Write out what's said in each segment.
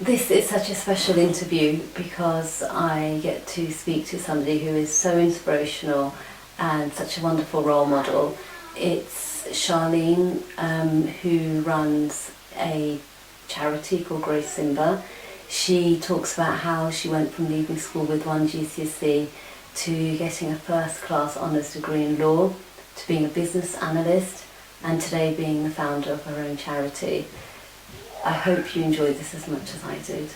This is such a special interview because I get to speak to somebody who is so inspirational and such a wonderful role model. It's Charlene, who runs a charity called Grace Simba. She talks about how she went from leaving school with one GCSE to getting a first-class honours degree in law, to being a business analyst, and today being the founder of her own charity. I hope you enjoyed this as much as I did.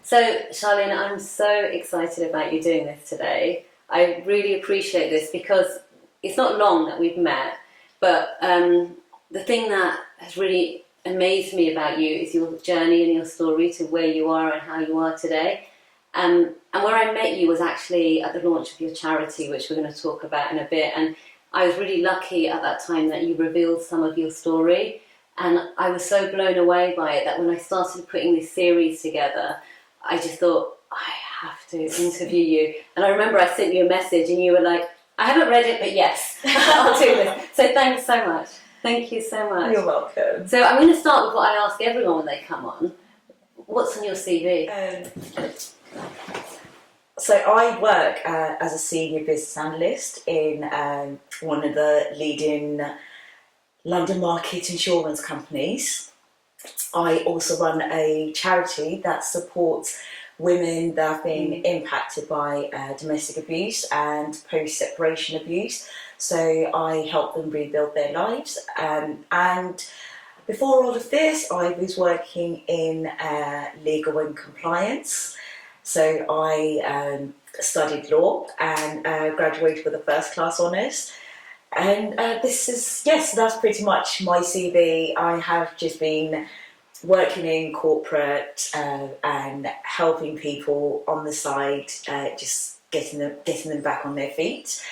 So, Charlene, I'm so excited about you doing this today. I really appreciate this because it's not long that we've met, but the thing that has really amazed me about you is your journey and your story to where you are and how you are today. And where I met you was actually at the launch of your charity, which we're going to talk about in a bit. And I was really lucky at that time that you revealed some of your story. And I was so blown away by it that when I started putting this series together, I just thought, I have to interview you. And I remember I sent you a message and you were like, I haven't read it, but yes, I'll do this. So thanks so much. Thank you so much. You're welcome. So I'm going to start with what I ask everyone when they come on. What's on your CV? So I work as a senior business analyst in one of the leading London market insurance companies. I also run a charity that supports women that have been impacted by domestic abuse and post-separation abuse. So I help them rebuild their lives. And before all of this, I was working in legal and compliance. So I studied law and graduated with a first-class honours. And that's pretty much my CV. I have just been working in corporate and helping people on the side, just getting them back on their feet.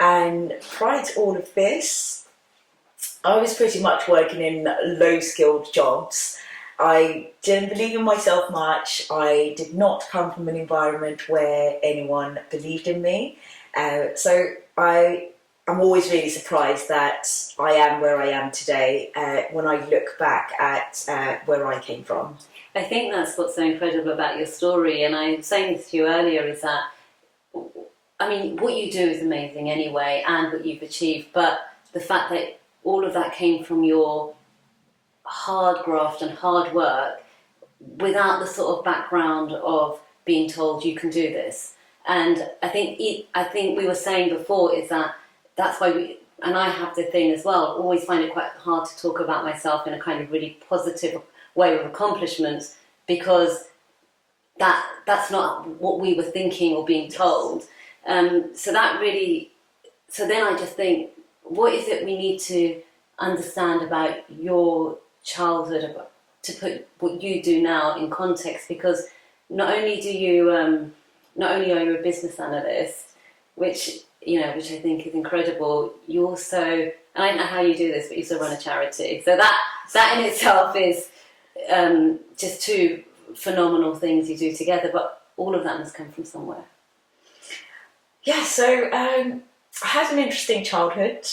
And prior to all of this, I was pretty much working in low-skilled jobs. I didn't believe in myself much. I did not come from an environment where anyone believed in me. So I'm always really surprised that I am where I am today when I look back at where I came from. I think that's what's so incredible about your story, and I was saying this to you earlier, is that, I mean, what you do is amazing anyway, and what you've achieved, but the fact that all of that came from your hard graft and hard work without the sort of background of being told you can do this. And I think we were saying before is that's why and I have the thing as well, always find it quite hard to talk about myself in a kind of really positive way of accomplishments, because that's not what we were thinking or being told. So then I just think, what is it we need to understand about your childhood to put what you do now in context? Because not only are you a business analyst, which I think is incredible, you also, and I don't know how you do this, but you also run a charity. So that in itself is just two phenomenal things you do together, but all of that must come from somewhere. Yeah, so I had an interesting childhood.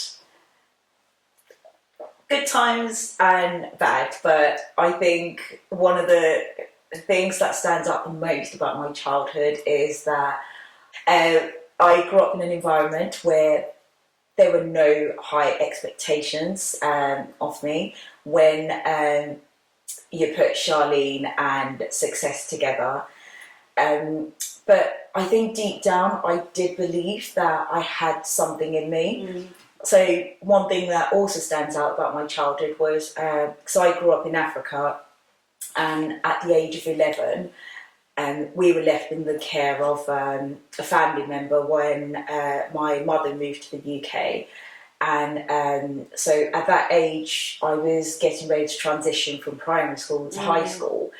Good times and bad, but I think one of the things that stands out the most about my childhood is that I grew up in an environment where there were no high expectations of me. When you put Charlene and success together, but I think deep down I did believe that I had something in me. So one thing that also stands out about my childhood was, because I grew up in Africa, and at the age of 11, we were left in the care of a family member when my mother moved to the UK. And so at that age, I was getting ready to transition from primary school to high school.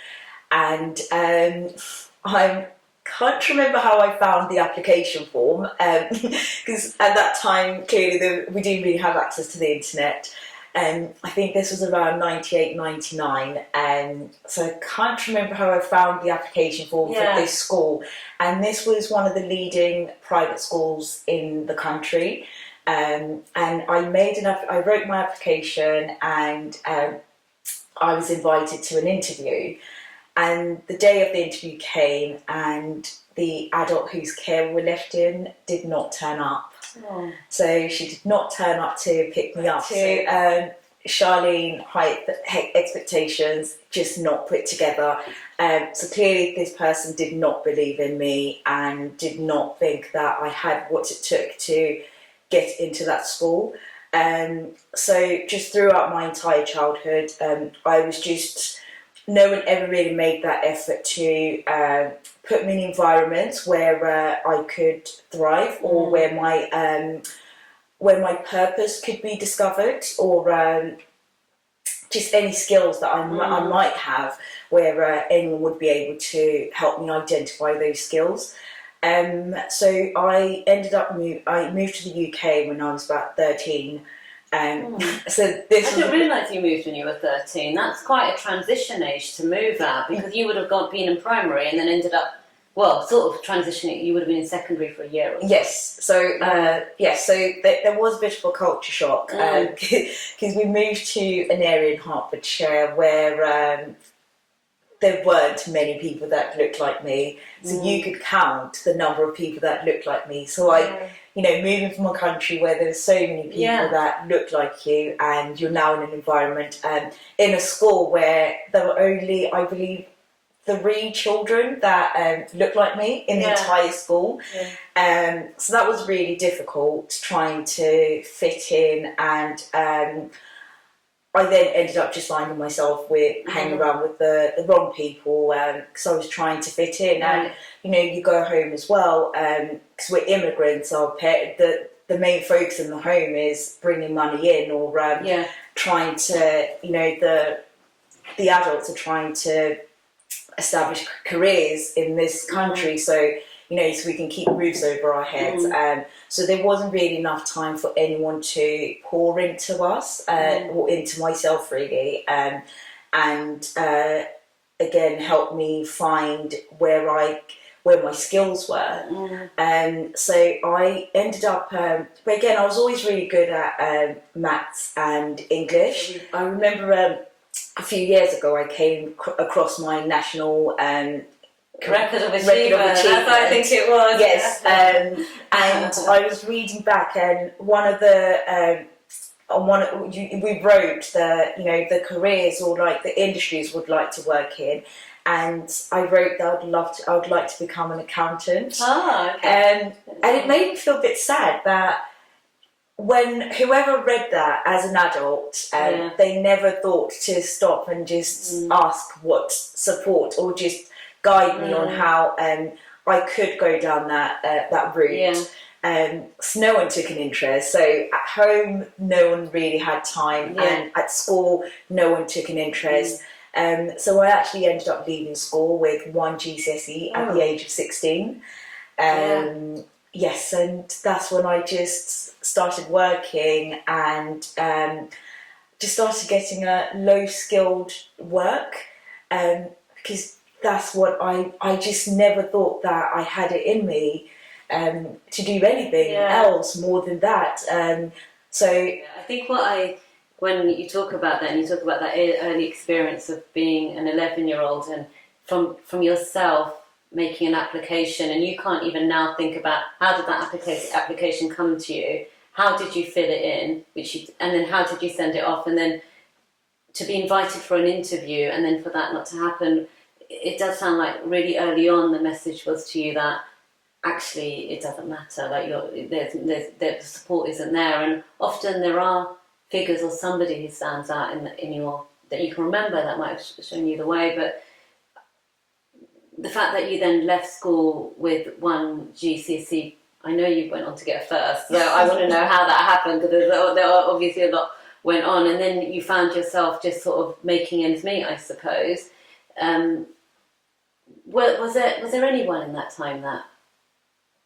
And I can't remember how I found the application form, because at that time, clearly, we didn't really have access to the internet. I think this was around 98, 99. So I can't remember how I found the application form for this school. And this was one of the leading private schools in the country. And I wrote my application, and I was invited to an interview, and the day of the interview came, and the adult whose care we were left in did not turn up. Oh. So she did not turn up to pick me up. So Charlene, height expectations just not put together. So clearly this person did not believe in me and did not think that I had what it took to get into that school. So just throughout my entire childhood, I was just, no one ever really made that effort to put me in environments where I could thrive, or where my purpose could be discovered, or just any skills that I might have, where anyone would be able to help me identify those skills. So I ended up I moved to the UK when I was about 13. So this I didn't realise you moved when you were 13. That's quite a transition age to move at, because you would have been in primary and then ended up, well, sort of transitioning. You would have been in secondary for a year or so. Yes. So there was a bit of a culture shock, because we moved to an area in Hertfordshire where there weren't many people that looked like me. So you could count the number of people that looked like me. So moving from a country where there's so many people that look like you, and you're now in an environment in a school where there were only, I believe, 3 children that looked like me in the entire school. So that was really difficult, trying to fit in, and I then ended up just finding myself hanging around with the wrong people, because I was trying to fit in. And you go home as well, because we're immigrants. The main focus in the home is bringing money in, or trying to, the adults are trying to establish careers in this country, so we can keep roofs over our heads. So there wasn't really enough time for anyone to pour into us, or into myself really, and again help me find where my skills were. So I ended up, but again I was always really good at maths and English. I remember a few years ago I came across my national record of achievement. That's what I think it was. Yes, and I was reading back, and we wrote the careers, or like the industries would like to work in, and I wrote that I would like to become an accountant. And it made me feel a bit sad that when whoever read that as an adult, they never thought to stop and just ask what support, or just guide me on how I could go down that route. So no one took an interest. So at home, no one really had time, and at school, no one took an interest. So I actually ended up leaving school with 1 GCSE at the age of 16. Yes, and that's when I just started working, and just started getting a low-skilled work, because that's what I just never thought that I had it in me to do anything else more than that. So I think when you talk about that, and you talk about that early experience of being an 11-year-old, and from yourself making an application, and you can't even now think about how did that application come to you, how did you fill it in, and then how did you send it off, and then to be invited for an interview, and then for that not to happen. It does sound like really early on the message was to you that actually it doesn't matter, like the support isn't there, and often there are figures or somebody who stands out in your, that you can remember, that might have shown you the way. But the fact that you then left school with 1 GCSE, I know you went on to get a first, so I want to know how that happened, because there are obviously a lot went on, and then you found yourself just sort of making ends meet, I suppose. Was there anyone in that time that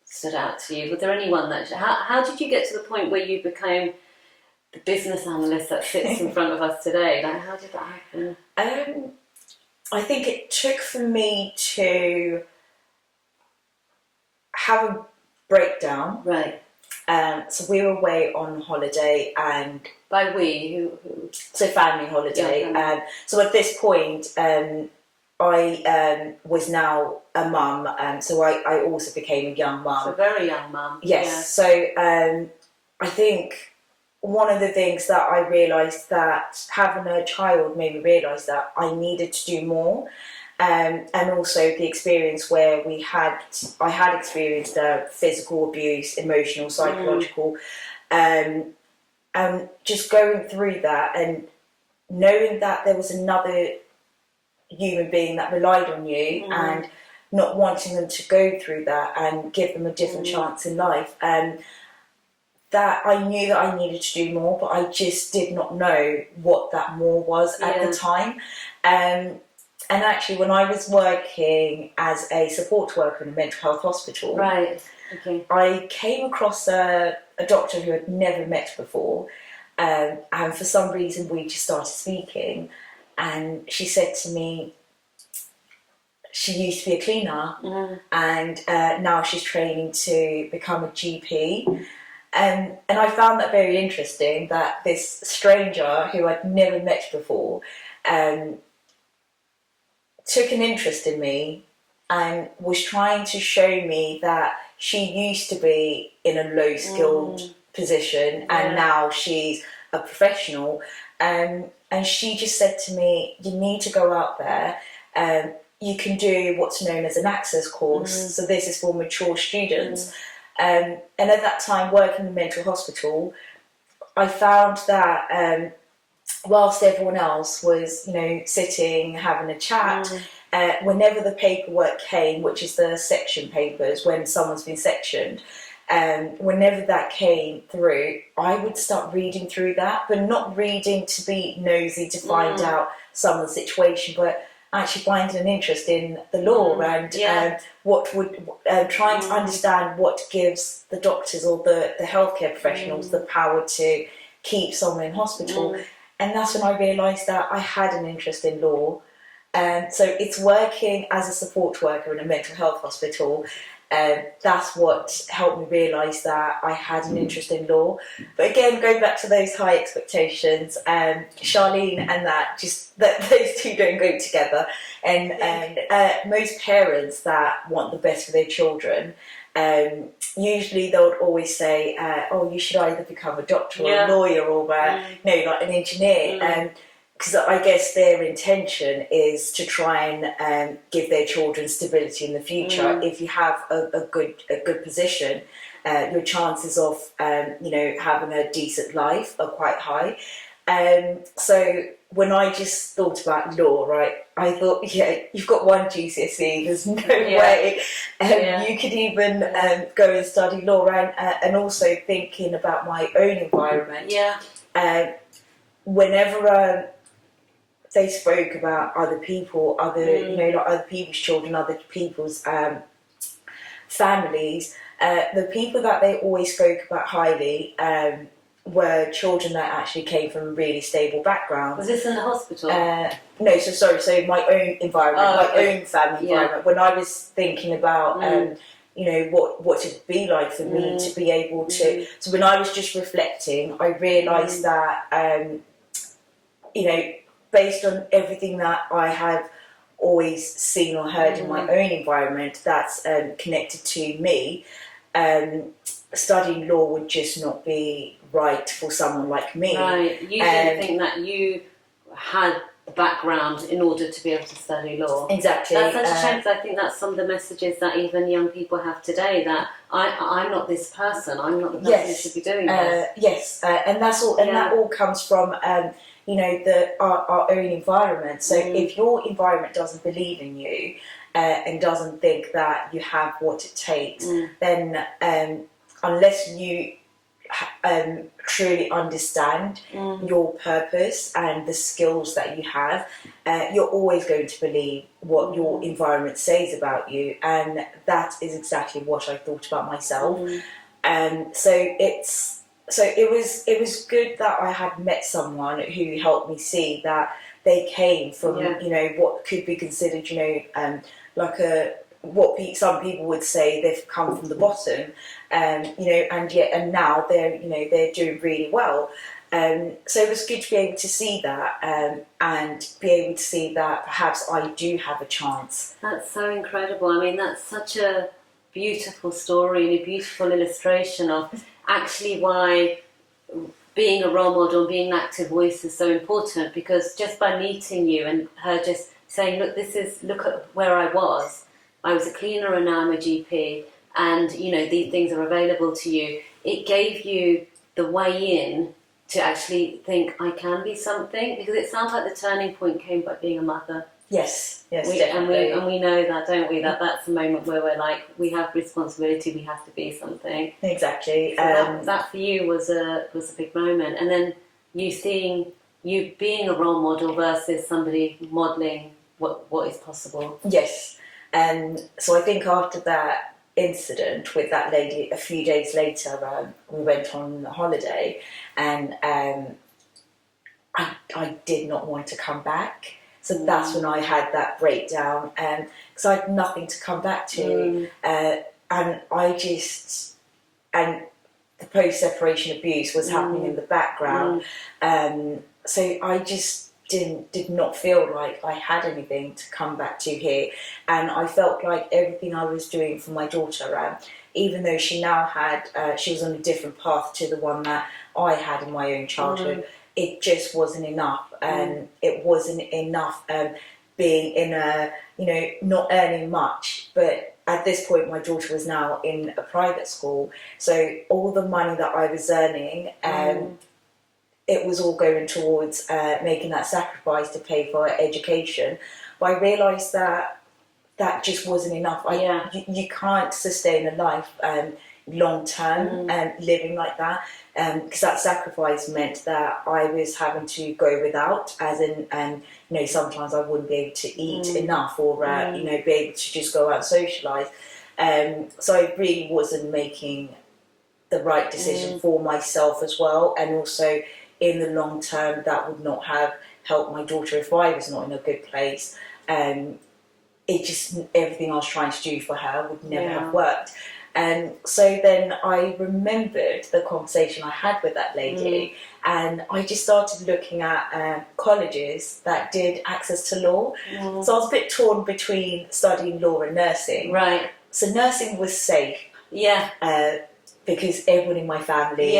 stood out to you? Was there anyone that... How did you get to the point where you became the business analyst that sits in front of us today? Like, how did that happen? I think it took for me to have a breakdown. Right. So we were away on holiday, and By we, who? so family holiday. Yeah, So at this point, I was now a mum, so I also became a young mum. So very young mum. Yes. Yeah. So I think one of the things that I realised, that having a child made me realise that I needed to do more. And also the experience where I had experienced physical abuse, emotional, psychological, and just going through that and knowing that there was another human being that relied on you, and not wanting them to go through that and give them a different chance in life. That I knew that I needed to do more, but I just did not know what that more was at the time. And actually, when I was working as a support worker in a mental health hospital, Right. Okay. I came across a doctor who I'd never met before, and for some reason we just started speaking, and she said to me, she used to be a cleaner, and now she's training to become a GP. And I found that very interesting, that this stranger who I'd never met before took an interest in me and was trying to show me that she used to be in a low-skilled position, and now she's a professional. And she just said to me, you need to go out there. You can do what's known as an access course. So this is for mature students. And at that time, working in a mental hospital, I found that whilst everyone else was, sitting, having a chat, whenever the paperwork came, which is the section papers, when someone's been sectioned, whenever that came through, I would start reading through that, but not reading to be nosy to find out someone's situation, but actually finding an interest in the law and trying to understand what gives the doctors or the healthcare professionals the power to keep someone in hospital. And that's when I realised that I had an interest in law. So it's working as a support worker in a mental health hospital. That's what helped me realise that I had an interest in law. But again, going back to those high expectations, Charlene and those two don't go together. And most parents that want the best for their children, usually they would always say, you should either become a doctor or a lawyer or like an engineer. Because I guess their intention is to try and give their children stability in the future. If you have a good position, your chances of having a decent life are quite high. So when I just thought about law, right, I thought, you've got one GCSE, there's no way you could even go and study law. And also thinking about my own environment. Whenever they spoke about other people, other people's children, other people's families, the people that they always spoke about highly were children that actually came from a really stable background. Was this in the hospital? No, so my own environment, own family environment. When I was thinking about, what it'd be like for me to be able to. So when I was just reflecting, I realised that, based on everything that I have always seen or heard in my own environment that's connected to me, studying law would just not be right for someone like me. Right. You didn't think that you had the background in order to be able to study law. Exactly. That's such a shame, because I think that's some of the messages that even young people have today, that I'm not this person, I'm not the person who should be doing this. And that's all, and that all comes from our own environment. So if your environment doesn't believe in you and doesn't think that you have what it takes, then unless you truly understand your purpose and the skills that you have, you're always going to believe what your environment says about you. And that is exactly what I thought about myself. So it was good that I had met someone who helped me see that they came from what could be considered like some people would say they've come from the bottom, and now they're doing really well. So it was good to be able to see that, and be able to see that perhaps I do have a chance. That's so incredible. I mean, that's such a beautiful story and a beautiful illustration of actually why being a role model, being an active voice is so important, because just by meeting you and her just saying, look at where I was a cleaner and now I'm a GP, and these things are available to you. It gave you the way in to actually think, I can be something, because it sounds like the turning point came by being a mother. Yes, definitely. And we know that, don't we? That's the moment where we're like, we have responsibility, we have to be something. Exactly. So that for you was a big moment, and then you being a role model versus somebody modelling what is possible. Yes, so I think after that incident with that lady, a few days later, we went on holiday, and I did not want to come back. So that's when I had that breakdown, because I had nothing to come back to, and the post-separation abuse was happening in the background, so I just did not feel like I had anything to come back to here, and I felt like everything I was doing for my daughter, even though she now had, she was on a different path to the one that I had in my own childhood. It just wasn't enough, and it wasn't enough being in a, not earning much, but at this point my daughter was now in a private school, so all the money that I was earning, it was all going towards making that sacrifice to pay for her education. But I realised that just wasn't enough. You can't sustain a life long term living like that, because that sacrifice meant that I was having to go without, as in, sometimes I wouldn't be able to eat enough, or be able to just go out and socialise. So I really wasn't making the right decision for myself as well, and also in the long term that would not have helped my daughter if I was not in a good place. It just, everything I was trying to do for her would never have worked. And so then I remembered the conversation I had with that lady, and I just started looking at colleges that did access to law. So I was a bit torn between studying law and nursing. Right. So nursing was safe. Yeah. Because everyone in my family,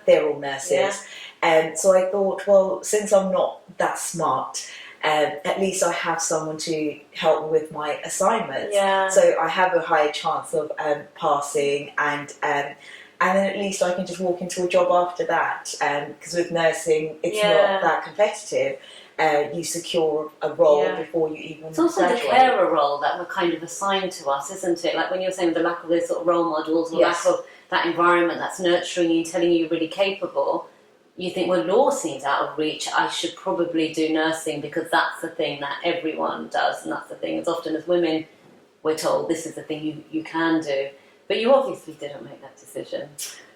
they're all nurses. And so I thought, well, since I'm not that smart, at least I have someone to help me with my assignments. Yeah. So I have a higher chance of passing, and then at least I can just walk into a job after that. Because with nursing, it's not that competitive. You secure a role before you even It's also graduate. the carer role that we're kind of assigned to us, isn't it? Like when you're saying the lack of those sort of role models, or lack of that environment that's nurturing you, telling you you're really capable, you think, well, law seems out of reach, I should probably do nursing, because that's the thing that everyone does, and that's the thing, as often as women, we're told this is the thing you can do. But you obviously didn't make that decision.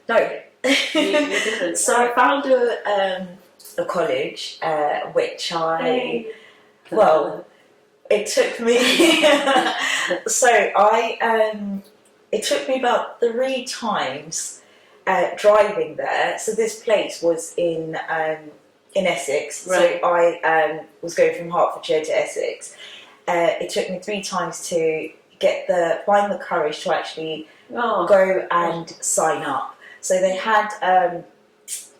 No. You didn't. So I found a college, which it took me, it took me about 3 times driving there. So this place was in Essex, so I was going from Hertfordshire to Essex. It took me 3 times to find the courage to actually go and sign up. So they had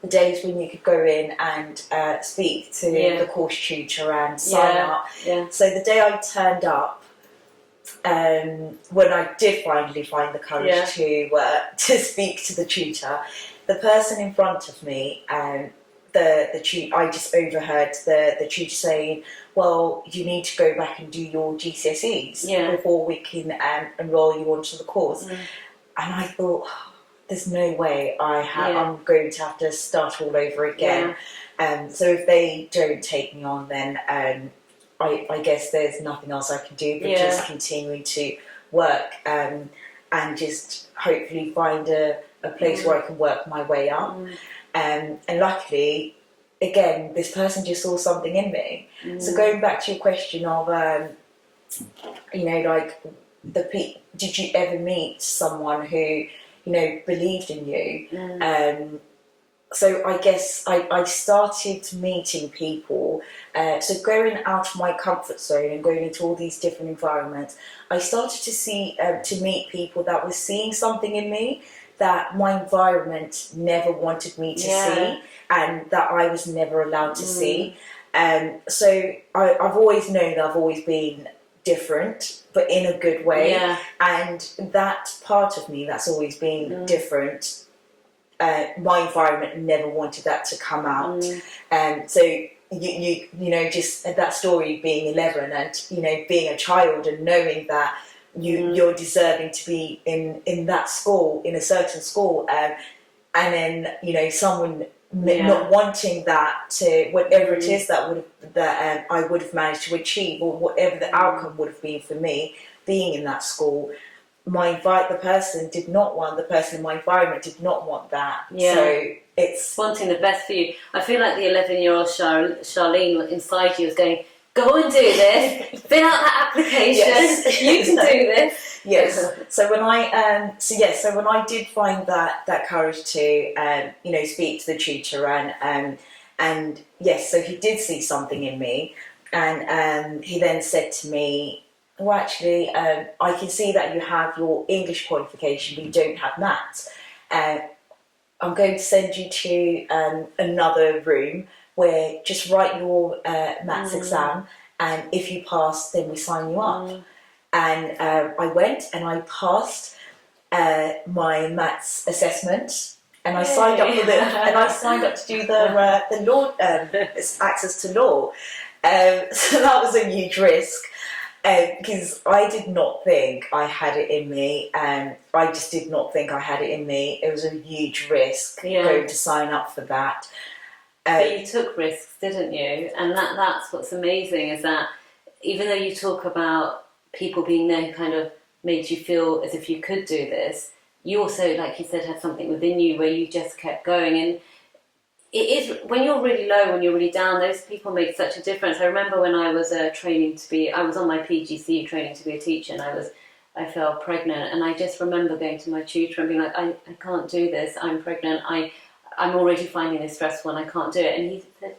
the days when you could go in and speak to the course tutor and sign up. So the day I turned up, when I did finally find the courage to speak to the tutor, the person in front of me, I just overheard the tutor saying, well, you need to go back and do your GCSEs before we can enrol you onto the course. And I thought, there's no way I'm going to have to start all over again. So if they don't take me on, then I guess there's nothing else I can do but just continuing to work and just hopefully find a place where I can work my way up. And luckily, again, this person just saw something in me. So going back to your question of, like, did you ever meet someone who, believed in you? So I guess I started meeting people, so going out of my comfort zone and going into all these different environments, I started to meet people that were seeing something in me that my environment never wanted me to see, and that I was never allowed to see. So I've always known that I've always been different, but in a good way. And that part of me that's always been different, my environment never wanted that to come out. So just that story being 11 and being a child and knowing that you're deserving to be in that school, in a certain school, and then someone not wanting that to whatever it is that I would have managed to achieve, or whatever the outcome would have been for me being in that school. The person in my environment did not want that. So it's wanting the best for you. I feel like the 11-year-old Charlene inside you was going, go and do this, fill out that application, you can do this. Yes. So when I did find that courage to speak to the tutor, and yes, so he did see something in me, and he then said to me, well, actually, I can see that you have your English qualification, but you don't have maths. I'm going to send you to another room where just write your maths exam, and if you pass, then we sign you up. And I went and I passed my maths assessment, and I signed up to do the law access to law. So that was a huge risk. Because I did not think I had it in me, and I just did not think I had it in me. It was a huge risk going to sign up for that. But you took risks, didn't you? And that's what's amazing, is that even though you talk about people being there who kind of made you feel as if you could do this, you also, like you said, had something within you where you just kept going. And it is, when you're really low, when you're really down, those people make such a difference. I remember when I was I was on my PGCE training to be a teacher, and I fell pregnant, and I just remember going to my tutor and being like, I can't do this, I'm pregnant, I'm already finding this stressful and I can't do it. And he said,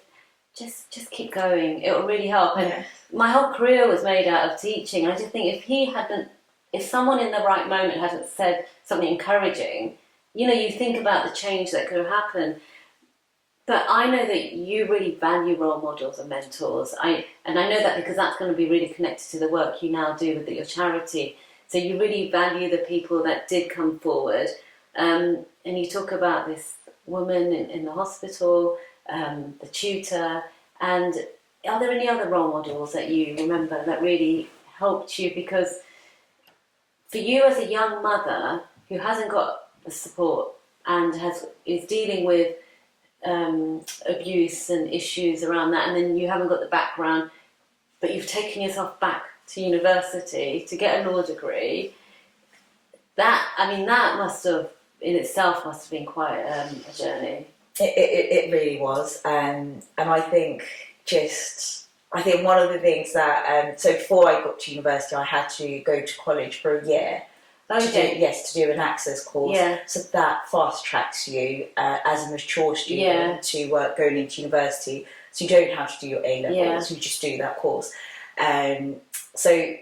just keep going, it will really help. And my whole career was made out of teaching. I just think if someone in the right moment hadn't said something encouraging, you think about the change that could have happened. But I know that you really value role models and mentors. And I know that because that's going to be really connected to the work you now do with your charity. So you really value the people that did come forward. And you talk about this woman in the hospital, the tutor. And are there any other role models that you remember that really helped you? Because for you as a young mother who hasn't got the support and is dealing with abuse and issues around that, and then you haven't got the background, but you've taken yourself back to university to get a law degree, that must have in itself been quite a journey. It really was, and I think one of the things that so before I got to university, I had to go to college for a year. To do an access course. So that fast tracks you as a mature student to going into university. So you don't have to do your A-levels, you just do that course. So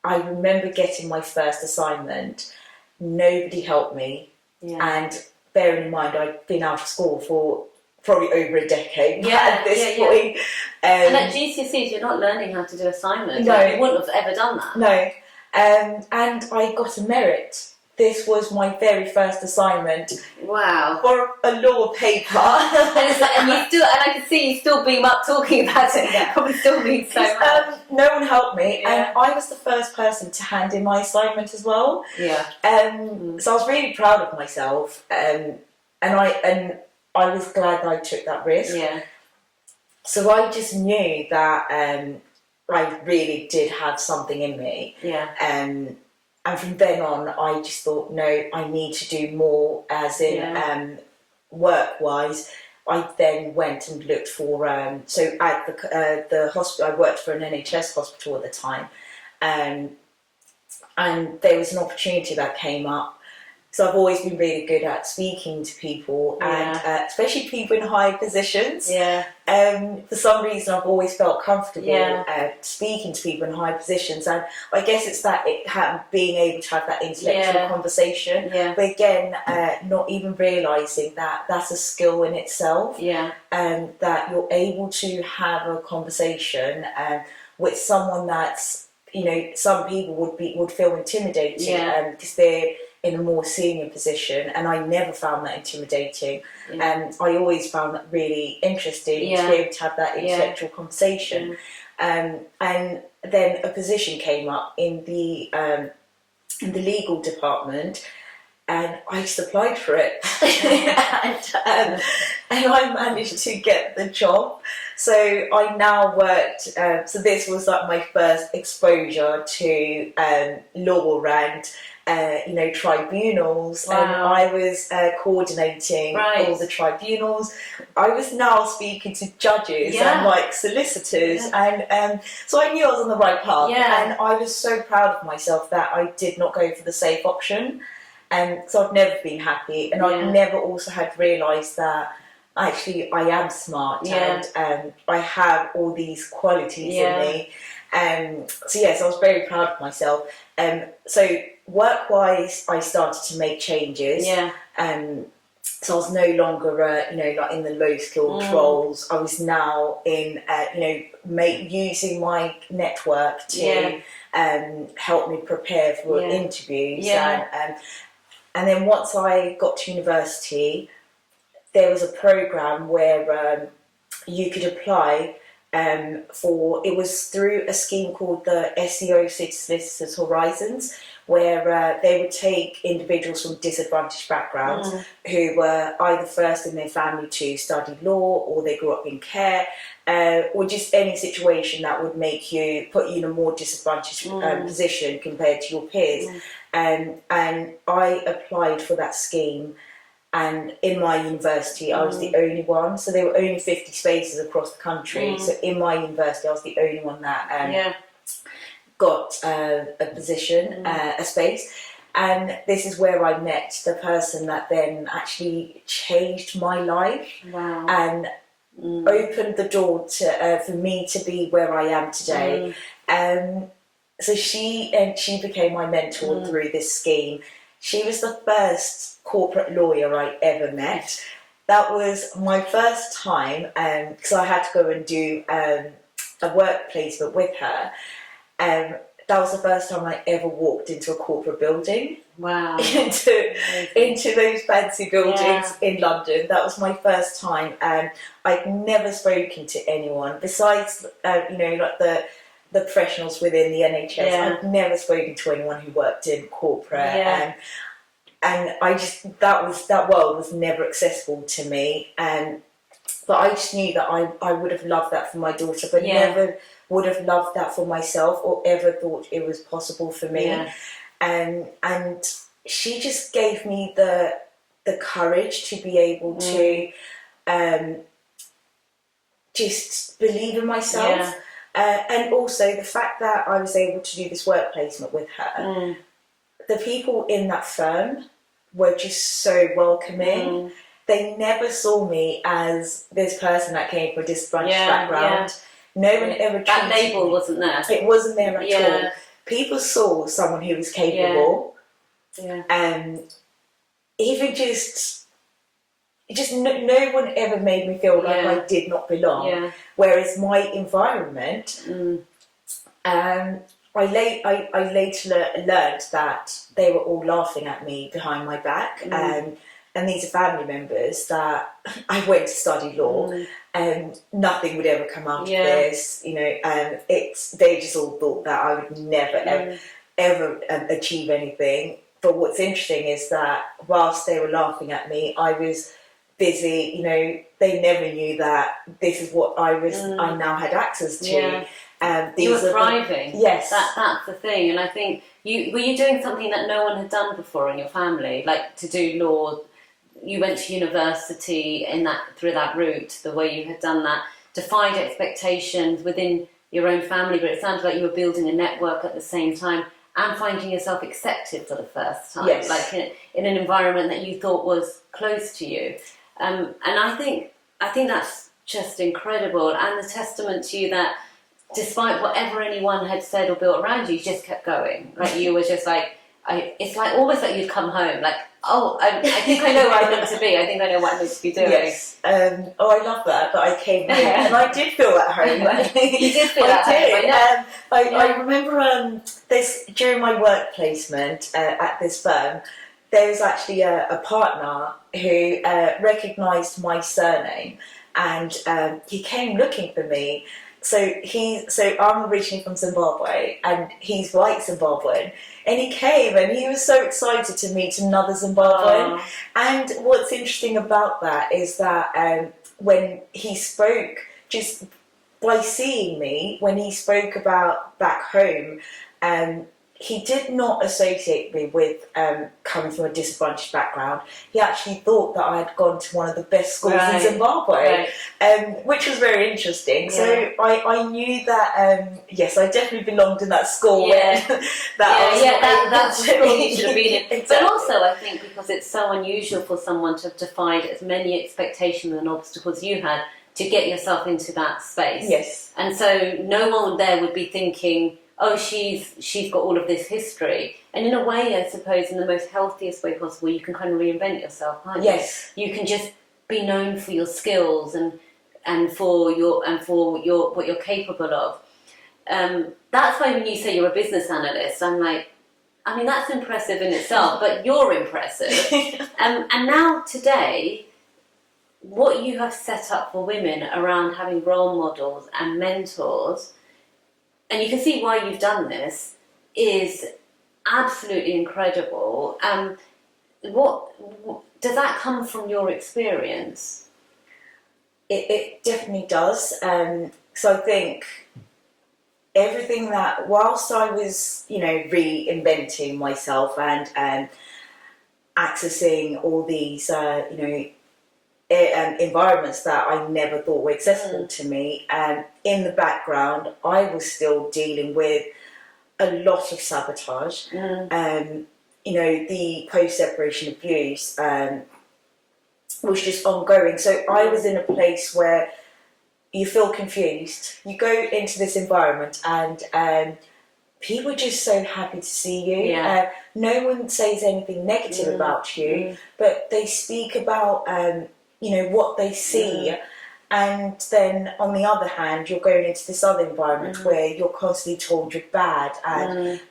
I remember getting my first assignment. Nobody helped me. And bearing in mind, I'd been out of school for probably over a decade at this point. And at GCSEs, you're not learning how to do assignments. No. You wouldn't have ever done that. No. And I got a merit. This was my very first assignment. Wow. For a law paper. and I can see you still beam up talking about it. It probably still means so much. No one helped me, and I was the first person to hand in my assignment as well. So I was really proud of myself, and I was glad that I took that risk. So I just knew that I really did have something in me. And from then on, I just thought, no, I need to do more, as in work-wise. I then went and looked for, so at the hospital, I worked for an NHS hospital at the time. and there was an opportunity that came up. So I've always been really good at speaking to people, and especially people in high positions. Yeah. For some reason, I've always felt comfortable speaking to people in high positions, and I guess it's that being able to have that intellectual conversation. Yeah. But again, not even realising that that's a skill in itself. Yeah. That you're able to have a conversation with someone that's, you know, some people would feel intimidated because they're in a more senior position, and I never found that intimidating. I always found that really interesting to be able to have that intellectual conversation. And then a position came up in the legal department, and I just applied for it, and I managed to get the job. So I now worked. So this was like my first exposure to law around, tribunals. Wow. And I was coordinating all the tribunals. I was now speaking to judges and like solicitors, and so I knew I was on the right path. And I was so proud of myself that I did not go for the safe option. And so I've never been happy, and I've never also had realised that actually I am smart, and I have all these qualities in me. So yes, I was very proud of myself. So work-wise, I started to make changes. So I was no longer, like in the low-skilled roles. I was now in, using my network to help me prepare for interviews. And then once I got to university, there was a program where you could apply it was through a scheme called the SEO Solicitors Horizons, where they would take individuals from disadvantaged backgrounds who were either first in their family to study law, or they grew up in care, or just any situation that would put you in a more disadvantaged position compared to your peers. And I applied for that scheme. And in my university, I was the only one. So there were only 50 spaces across the country. So in my university, I was the only one that got a position, a space. And this is where I met the person that then actually changed my life. Wow. And opened the door for me to be where I am today. So she became my mentor through this scheme. She was the first corporate lawyer I ever met. That was my first time, because I had to go and do a work placement with her. That was the first time I ever walked into a corporate building. Wow. into those fancy buildings in London. That was my first time. I'd never spoken to anyone besides, like the professionals within the NHS. I've never spoken to anyone who worked in corporate, and I just that world was never accessible to me. But I just knew that I would have loved that for my daughter, but never would have loved that for myself, or ever thought it was possible for me. And she just gave me the courage to be able to just believe in myself. And also the fact that I was able to do this work placement with her. The people in that firm were just so welcoming. They never saw me as this person that came from a disadvantaged background. No one ever treated that label wasn't there. It wasn't there at all. People saw someone who was capable. Even just no one ever made me feel like I did not belong. Whereas my environment, I later learned that they were all laughing at me behind my back. And these are family members that I went to study law, and nothing would ever come out of this. They just all thought that I would never ever achieve anything. But what's interesting is that whilst they were laughing at me, I was busy. They never knew that this is what I was. I now had access to. You were thriving. Yes, that's the thing. And I think were you doing something that no one had done before in your family, like to do law. You went to university through that route, the way you had done that, defied expectations within your own family, but it sounded like you were building a network at the same time and finding yourself accepted for the first time, Yes. like in an environment that you thought was close to you. And I think that's just incredible, and the testament to you that despite whatever anyone had said or built around you, you just kept going. Like you were just like, it's like almost like you'd come home. Like, I think I know where I'm meant to be. I think I know what I'm meant to be doing. Yes. I love that I came home and I did feel at home. You did feel at home. I remember this during my work placement at this firm. There was actually a partner who recognised my surname, and he came looking for me. So I'm originally from Zimbabwe, and he's white Zimbabwean, and he came and he was so excited to meet another Zimbabwean. Oh. And what's interesting about that is that when he spoke, just by seeing me, when he spoke about back home, he did not associate me with coming from a disadvantaged background. He actually thought that I had gone to one of the best schools in Zimbabwe, which was very interesting. Yeah. So I knew that, yes, I definitely belonged in that school. Yeah. That's the school you should have been in. Exactly. But also, I think because it's so unusual for someone to have defied as many expectations and obstacles you had to get yourself into that space. Yes. And so no one there would be thinking, oh, she's got all of this history. And in a way, I suppose, in the most healthiest way possible, you can kind of reinvent yourself, can't you? Yes. You can just be known for your skills and for what you're capable of. That's why when you say you're a business analyst, I'm like, I mean, that's impressive in itself, but you're impressive. And now today, what you have set up for women around having role models and mentors, and you can see why you've done this, is absolutely incredible. What does that come from your experience? It definitely does. So I think everything that, whilst I was, reinventing myself and accessing all these, environments that I never thought were accessible to me, in the background, I was still dealing with a lot of sabotage. The post-separation abuse was just ongoing. So I was in a place where you feel confused. You go into this environment and people are just so happy to see you. Yeah. No one says anything negative about you, but they speak about what they see. And then on the other hand, you're going into this other environment where you're constantly told you're bad and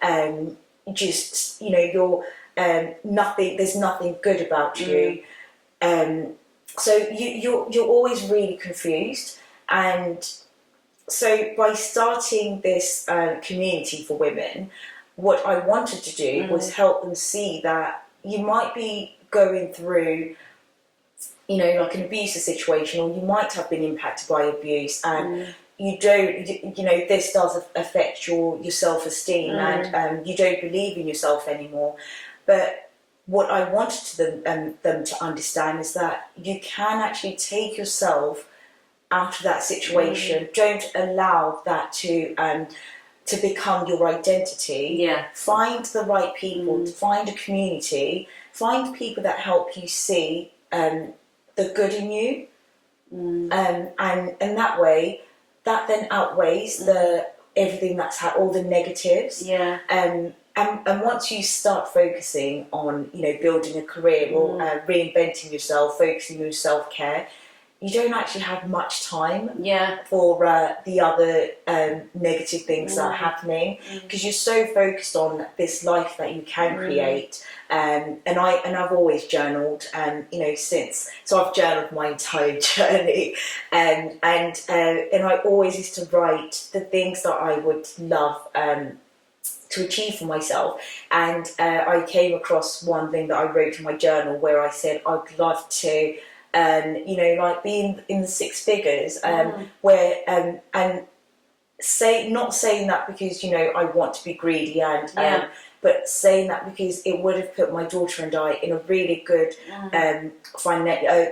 you're nothing. There's nothing good about you. So you're always really confused. And so by starting this community for women, what I wanted to do was help them see that you might be going through, like an abusive situation, or you might have been impacted by abuse, and you don't, this does affect your self-esteem, and you don't believe in yourself anymore. But what I wanted them to understand is that you can actually take yourself out of that situation. Don't allow that to become your identity. Yeah. Find the right people, find a community, find people that help you see the good in you, and that way, that then outweighs everything that's all the negatives. Yeah. And once you start focusing on building a career or reinventing yourself, focusing on self-care, you don't actually have much time for the other negative things that are happening, because you're so focused on this life that you can create. And I've always journaled, since, so I've journaled my entire journey, and I always used to write the things that I would love to achieve for myself. And I came across one thing that I wrote in my journal where I said I'd love to be in the six figures, where and not saying that because I want to be greedy, but saying that because it would have put my daughter and I in a really good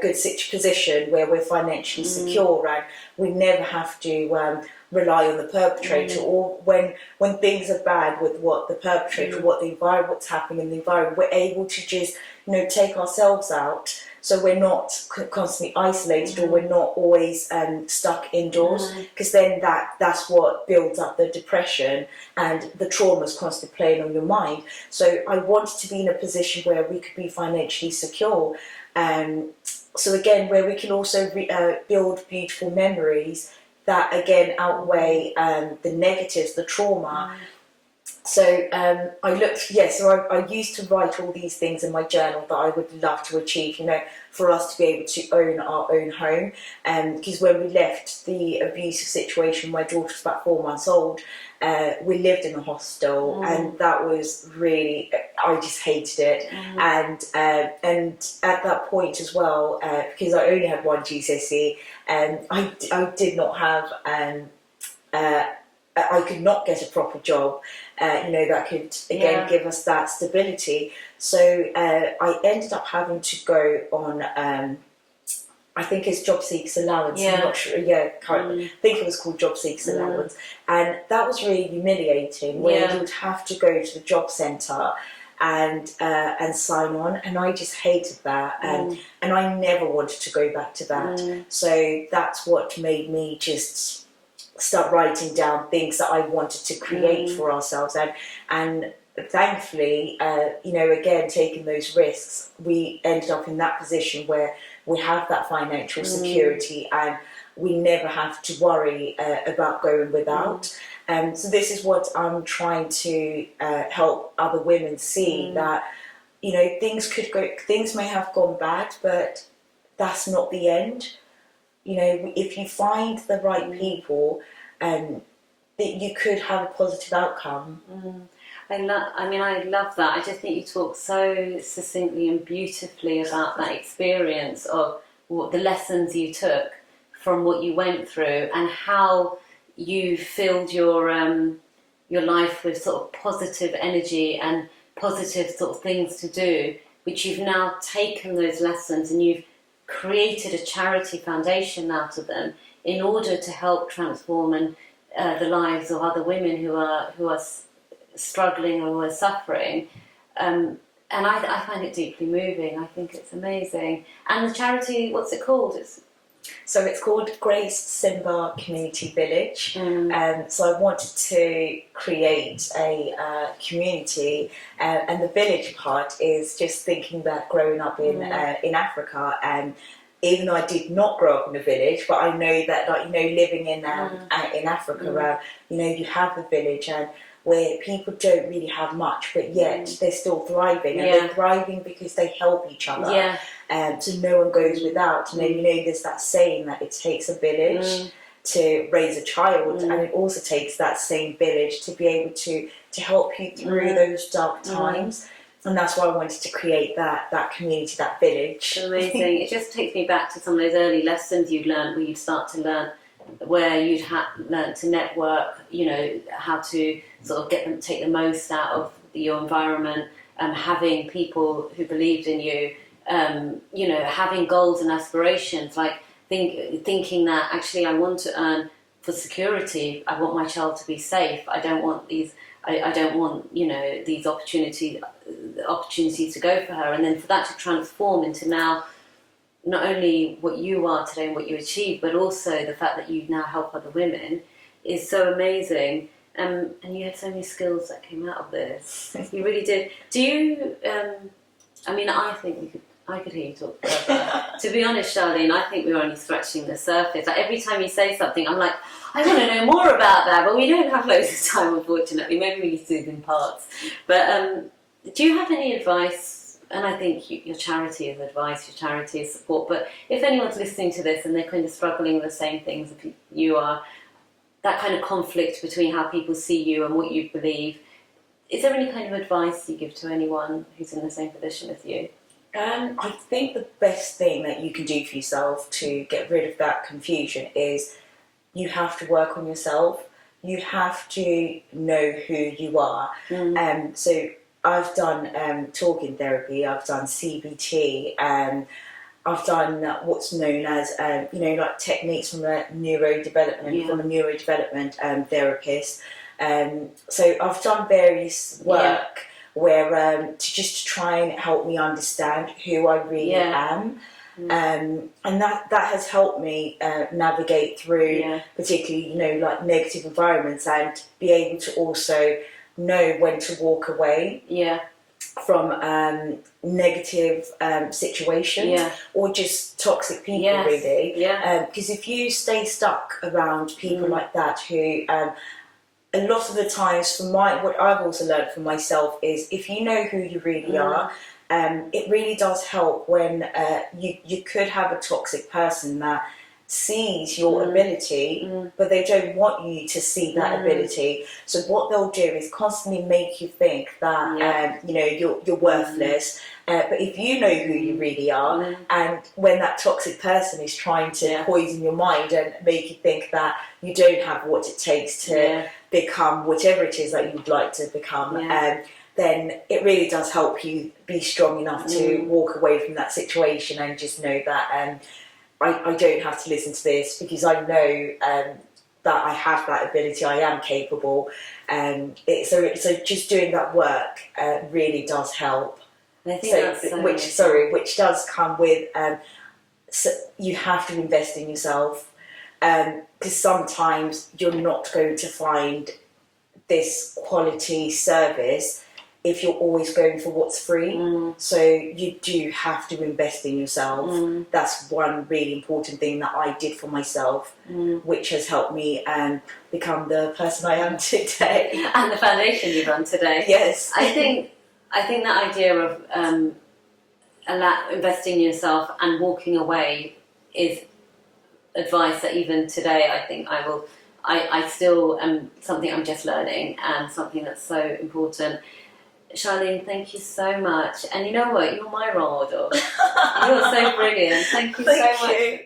good position where we're financially secure, and we never have to rely on the perpetrator, or when things are bad with what the perpetrator, what's happening in the environment, we're able to just take ourselves out, so we're not constantly isolated, or we're not always stuck indoors, because then that's what builds up the depression, and the trauma is constantly playing on your mind. So I wanted to be in a position where we could be financially secure, so again, where we can also build beautiful memories that again outweigh the negatives, the trauma. So I used to write all these things in my journal that I would love to achieve, for us to be able to own our own home. Because when we left the abusive situation, my daughter was about 4 months old, we lived in a hostel, and that was really, I just hated it. And at that point as well, because I only had one GCSE, I did not have, I could not get a proper job, that could again give us that stability. So I ended up having to go on, I think it's job seekers allowance. I'm not sure. I think it was called job seekers allowance, and that was really humiliating. Where you would have to go to the job centre and sign on, and I just hated that, and I never wanted to go back to that. So that's what made me just start writing down things that I wanted to create for ourselves, and thankfully, again, taking those risks, we ended up in that position where we have that financial security, and we never have to worry about going without. So this is what I'm trying to help other women see, that things may have gone bad, but that's not the end. If you find the right people, that you could have a positive outcome. I love that. I just think you talk so succinctly and beautifully about that experience of what the lessons you took from what you went through, and how you filled your life with sort of positive energy and positive sort of things to do, which you've now taken those lessons and you've created a charity foundation out of them in order to help transform the lives of other women who are struggling or who are suffering. And I find it deeply moving. I think it's amazing. And the charity, what's it called? So it's called Grace Simba Community Village. So I wanted to create a community, and the village part is just thinking that growing up in Africa, and even though I did not grow up in a village, but I know that, living in Africa, you have the village, and where people don't really have much, but yet they're still thriving, and they're thriving because they help each other. So no one goes without. And then, there's that saying that it takes a village to raise a child, and it also takes that same village to be able to help you through those dark times. And that's why I wanted to create that community, that village. Amazing. It just takes me back to some of those early lessons you'd learned, where you'd start to learn, where you'd learn to network, how to sort of take the most out of your environment, having people who believed in you, having goals and aspirations, like thinking that actually I want to earn for security. I want my child to be safe. I don't want these. I don't want these opportunities to go for her, and then for that to transform into now not only what you are today and what you achieve, but also the fact that you now help other women is so amazing. And you had so many skills that came out of this. You really did. Do you? I think I could hear you talk forever. To be honest, Charlene, I think we're only scratching the surface. Like, every time you say something, I'm like, I want to know more about that, but we don't have loads of time, unfortunately. Maybe we need to do them in parts. But do you have any advice? And I think your charity is advice, your charity is support. But if anyone's listening to this and they're kind of struggling with the same things that you are, that kind of conflict between how people see you and what you believe, is there any kind of advice you give to anyone who's in the same position as you? I think the best thing that you can do for yourself to get rid of that confusion is you have to work on yourself. You have to know who you are. So I've done talking therapy, I've done CBT, I've done what's known as, like techniques from a neurodevelopment, from a neurodevelopment therapist. So I've done various work where to try and help me understand who I really am. And that has helped me navigate through particularly like negative environments, and be able to also know when to walk away from negative situations or just toxic people, really. Because if you stay stuck around people like that, who a lot of the times, what I've also learned from myself is, if you know who you really are, it really does help when you could have a toxic person that sees your ability, but they don't want you to see that ability. So what they'll do is constantly make you think that you're worthless. But if you know who you really are, and when that toxic person is trying to poison your mind and make you think that you don't have what it takes to become whatever it is that you'd like to become, then it really does help you be strong enough to walk away from that situation and just know that I don't have to listen to this, because I know that I have that ability, I am capable. So just doing that work really does help. I think which does come with, so you have to invest in yourself, because sometimes you're not going to find this quality service if you're always going for what's free. So you do have to invest in yourself. That's one really important thing that I did for myself, which has helped me become the person I am today. And the foundation you run today. Yes. I think that idea of investing in yourself and walking away is advice that even today I still am something I'm just learning, and something that's so important. Charlene, thank you so much. And you know what? You're my role model. You're so brilliant. Thank you so much.